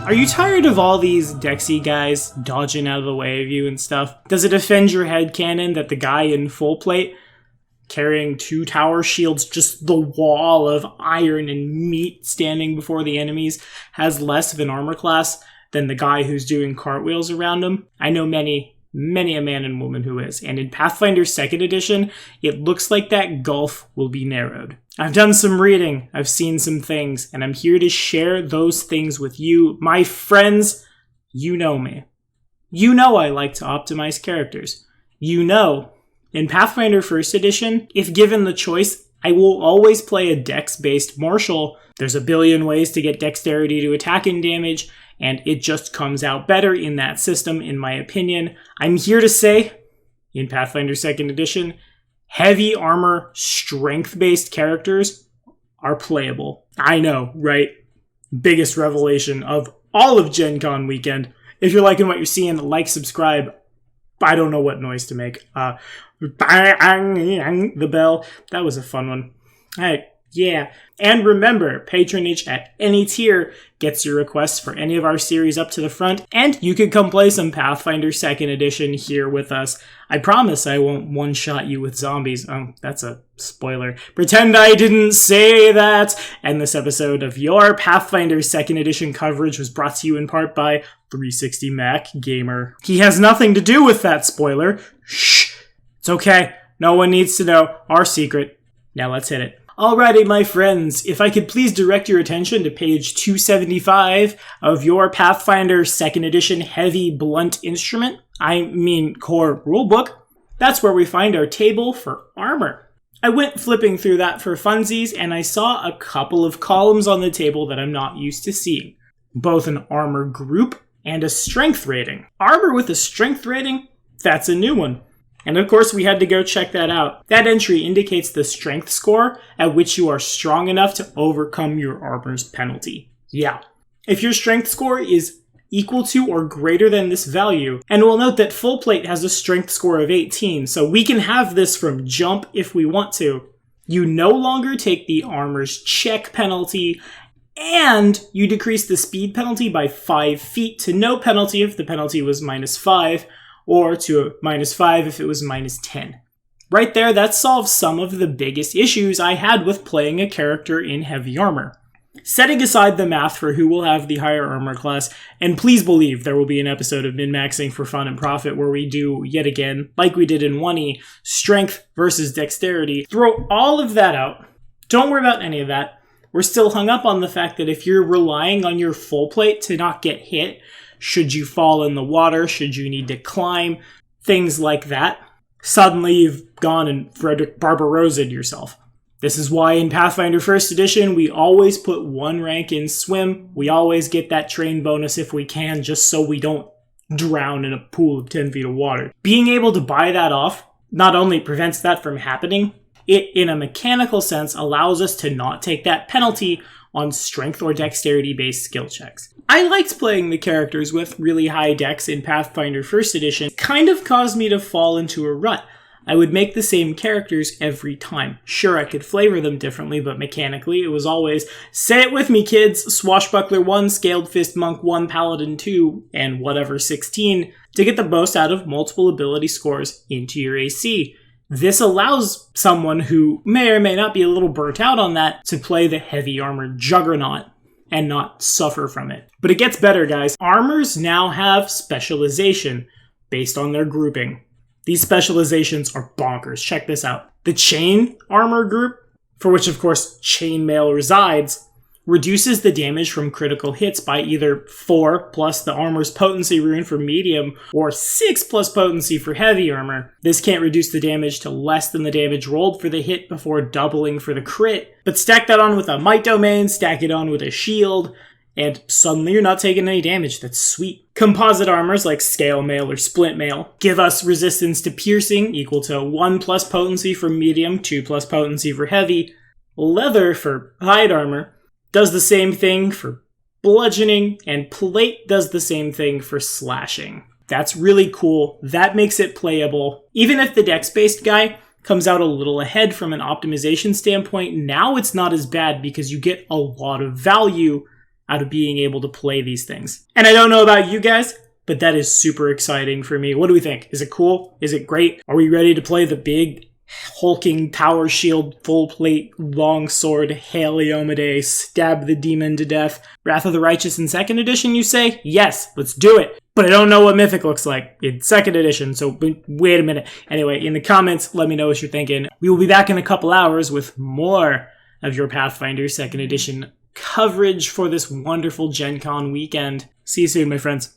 Are you tired of all these Dexy guys dodging out of the way of you and stuff? Does it offend your headcanon that the guy in full plate, carrying 2 tower shields, just the wall of iron and meat standing before the enemies, has less of an armor class than the guy who's doing cartwheels around him? I know many a man and woman who is, and in Pathfinder 2nd Edition, it looks like that gulf will be narrowed. I've done some reading, I've seen some things, and I'm here to share those things with you. My friends, you know me. You know I like to optimize characters. You know, in Pathfinder 1st Edition, if given the choice, I will always play a dex-based martial. There's a billion ways to get dexterity to attack and damage, and it just comes out better in that system, in my opinion. I'm here to say, in Pathfinder 2nd Edition, heavy armor, strength-based characters are playable. I know, right? Biggest revelation of all of Gen Con weekend. If you're liking what you're seeing, like, subscribe. I don't know what noise to make. The bell. That was a fun one. Alright, yeah. And remember, patronage at any tier gets your requests for any of our series up to the front, and you could come play some Pathfinder 2nd Edition here with us. I promise I won't one-shot you with zombies. Oh, that's a spoiler. Pretend I didn't say that! And this episode of your Pathfinder 2nd Edition coverage was brought to you in part by 360 Mac Gamer. He has nothing to do with that spoiler. Shh! It's okay. No one needs to know our secret. Now let's hit it. Alrighty, my friends, if I could please direct your attention to page 275 of your Pathfinder 2nd Edition Heavy Blunt Instrument, core rulebook, that's where we find our table for armor. I went flipping through that for funsies, and I saw a couple of columns on the table that I'm not used to seeing. Both an armor group and a strength rating. Armor with a strength rating? That's a new one. And of course, we had to go check that out. That entry indicates the strength score at which you are strong enough to overcome your armor's penalty. Yeah. If your strength score is equal to or greater than this value, and we'll note that full plate has a strength score of 18, so we can have this from jump if we want to. You no longer take the armor's check penalty, and you decrease the speed penalty by 5 feet to no penalty if the penalty was -5, or to -5 if it was -10. Right there, that solves some of the biggest issues I had with playing a character in heavy armor. Setting aside the math for who will have the higher armor class, and please believe there will be an episode of min-maxing for fun and profit where we do, yet again, like we did in 1E, strength versus dexterity. Throw all of that out. Don't worry about any of that. We're still hung up on the fact that if you're relying on your full plate to not get hit, should you fall in the water, should you need to climb, things like that, suddenly you've gone and Frederick Barbarosa'd yourself. This is why in Pathfinder 1st Edition, we always put 1 rank in swim. We always get that train bonus if we can, just so we don't drown in a pool of 10 feet of water. Being able to buy that off not only prevents that from happening, it, in a mechanical sense, allows us to not take that penalty on strength or dexterity-based skill checks. I liked playing the characters with really high dex in Pathfinder 1st Edition. It kind of caused me to fall into a rut. I would make the same characters every time. Sure, I could flavor them differently, but mechanically it was always, say it with me kids, Swashbuckler 1, Scaled Fist Monk 1, Paladin 2, and whatever 16, to get the most out of multiple ability scores into your AC. This allows someone who may or may not be a little burnt out on that to play the heavy armor juggernaut and not suffer from it. But it gets better, guys. Armors now have specialization based on their grouping. These specializations are bonkers. Check this out. The chain armor group, for which of course chainmail resides, reduces the damage from critical hits by either 4 plus the armor's potency rune for medium, or 6 plus potency for heavy armor. This can't reduce the damage to less than the damage rolled for the hit before doubling for the crit, but stack that on with a might domain, stack it on with a shield, and suddenly you're not taking any damage. That's sweet. Composite armors like scale mail or splint mail give us resistance to piercing equal to 1 plus potency for medium, 2 plus potency for heavy. Leather for hide armor does the same thing for bludgeoning, and plate does the same thing for slashing. That's really cool. That makes it playable. Even if the dex-based guy comes out a little ahead from an optimization standpoint, now it's not as bad because you get a lot of value out of being able to play these things. And I don't know about you guys, but that is super exciting for me. What do we think? Is it cool? Is it great? Are we ready to play the big hulking tower shield, full plate, long sword, Heliomade, stab the demon to death, Wrath of the Righteous in 2nd edition, you say? Yes, let's do it. But I don't know what Mythic looks like in 2nd edition, so wait a minute. Anyway, in the comments, let me know what you're thinking. We will be back in a couple hours with more of your Pathfinder 2nd edition coverage for this wonderful Gen Con weekend. See you soon, my friends.